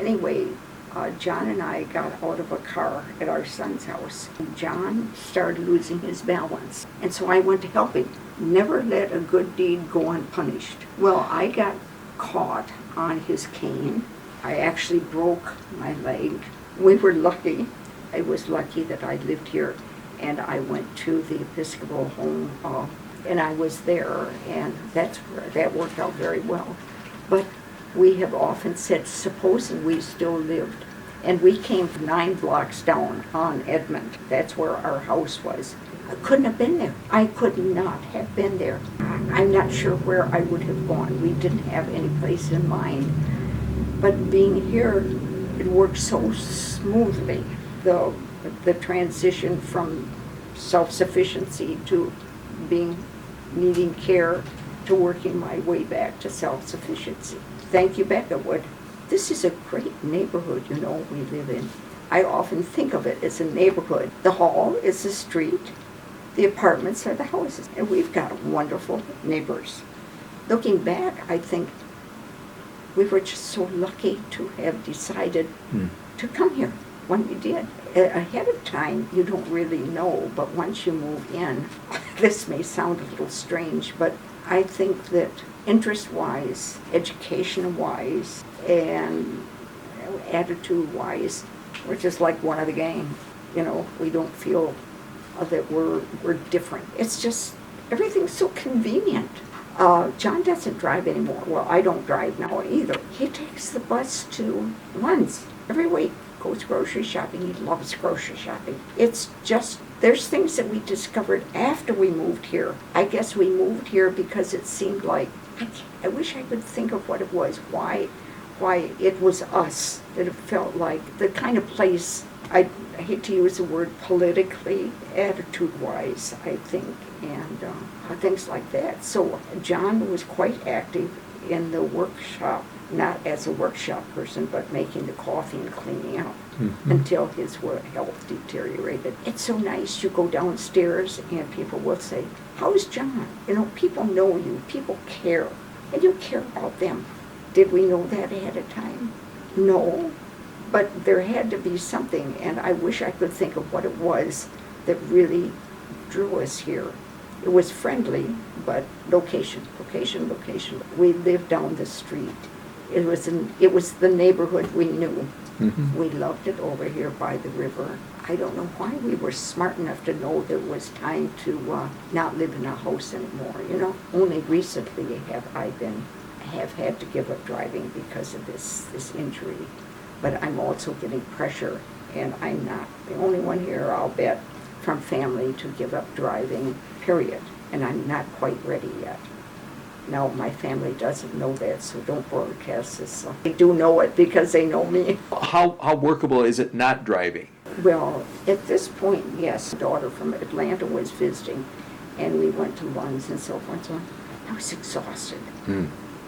Anyway, John and I got out of a car at our son's house. John started losing his balance, and so I went to help him. Never let a good deed go unpunished. Well, I got caught on his cane. I actually broke my leg. We were lucky. I was lucky that I lived here, and I went to the Episcopal home, and I was there, and that worked out very well. But we have often said, supposing we still lived, and we came from 9 blocks down on Edmond. That's where our house was. I couldn't have been there. I could not have been there. I'm not sure where I would have gone. We didn't have any place in mind. But being here, it worked so smoothly. The transition from self-sufficiency to needing care to working my way back to self-sufficiency. Thank you, Becketwood. This is a great neighborhood, we live in. I often think of it as a neighborhood. The hall is the street, the apartments are the houses, and we've got wonderful neighbors. Looking back, I think we were just so lucky to have decided to come here when we did. Ahead of time, you don't really know, but once you move in, this may sound a little strange, but I think that interest-wise, education-wise, and attitude-wise, we're just like one of the gang. We don't feel that we're different. It's just, everything's so convenient. John doesn't drive anymore. Well, I don't drive now either. He takes the bus to once every week, goes grocery shopping. He loves grocery shopping. It's just, there's things that we discovered after we moved here. I guess we moved here because it seemed like, I wish I could think of what it was, why it was us, that it felt like the kind of place, I hate to use the word politically, attitude-wise, I think, and things like that. So John was quite active in the workshop, not as a workshop person, but making the coffee and cleaning out until his health deteriorated. It's so nice. You go downstairs and people will say, "How's John?" People know you, people care, and you care about them. Did we know that ahead of time? No, but there had to be something, and I wish I could think of what it was that really drew us here. It was friendly, but location. We lived down the street. It was the neighborhood we knew. We loved it over here by the river. I don't know why we were smart enough to know that it was time to not live in a house anymore. Only recently have had to give up driving because of this injury. But I'm also getting pressure, and I'm not the only one here, I'll bet, from family to give up driving, period. And I'm not quite ready yet. Now, my family doesn't know that, so don't broadcast this. They do know it because they know me. How workable is it not driving? Well, at this point, yes. My daughter from Atlanta was visiting, and we went to lunch and so forth. So I was exhausted.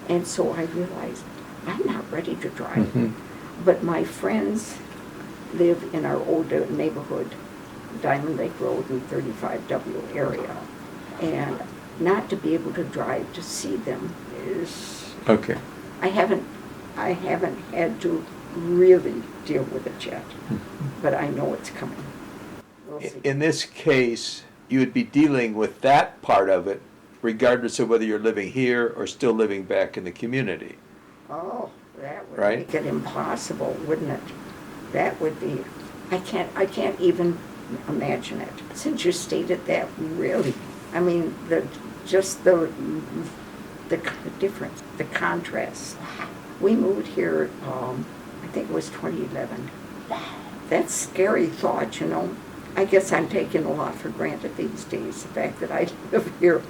And so I realized I'm not ready to drive. But my friends live in our old neighborhood, Diamond Lake Road and 35W area. And not to be able to drive to see them is... Okay. I haven't had to really deal with it yet, but I know it's coming. We'll see. In this case, you would be dealing with that part of it, regardless of whether you're living here or still living back in the community. Oh, that would right? make it impossible, wouldn't it? That would be... I can't even imagine it. Since you stated that, really, I mean, the difference, the contrast. We moved here, I think it was 2011. That's a scary thought, I guess I'm taking a lot for granted these days, the fact that I live here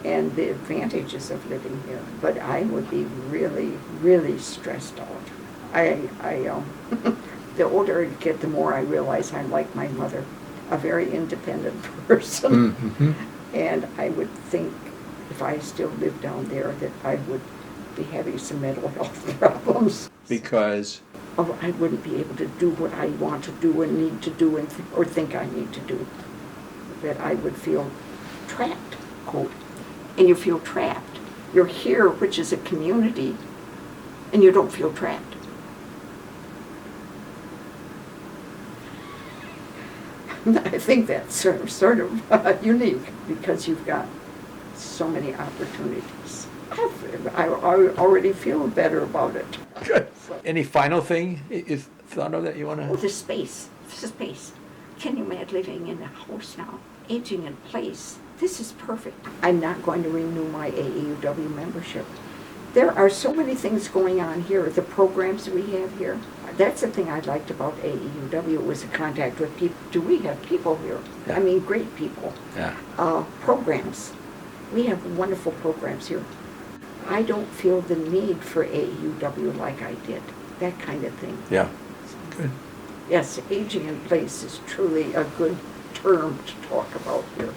and the advantages of living here. But I would be really, really stressed out. The older I get, the more I realize I'm like my mother, a very independent person. And I would think if I still lived down there that I would be having some mental health problems. Because? I wouldn't be able to do what I want to do and need to do or think I need to do. That I would feel trapped, quote. And you feel trapped. You're here, which is a community, and you don't feel trapped. I think that's sort of unique because you've got so many opportunities. I already feel better about it. Good. Any final thing you thought of that you want Oh, to? the space. Can you imagine living in a house now, aging in place? This is perfect. I'm not going to renew my AEUW membership. There are so many things going on here, the programs we have here. That's the thing I liked about AEUW was the contact with people. Do we have people here? Yeah. I mean, great people. Yeah. Programs. We have wonderful programs here. I don't feel the need for AEUW like I did. That kind of thing. Yeah. Good. Yes, aging in place is truly a good term to talk about here.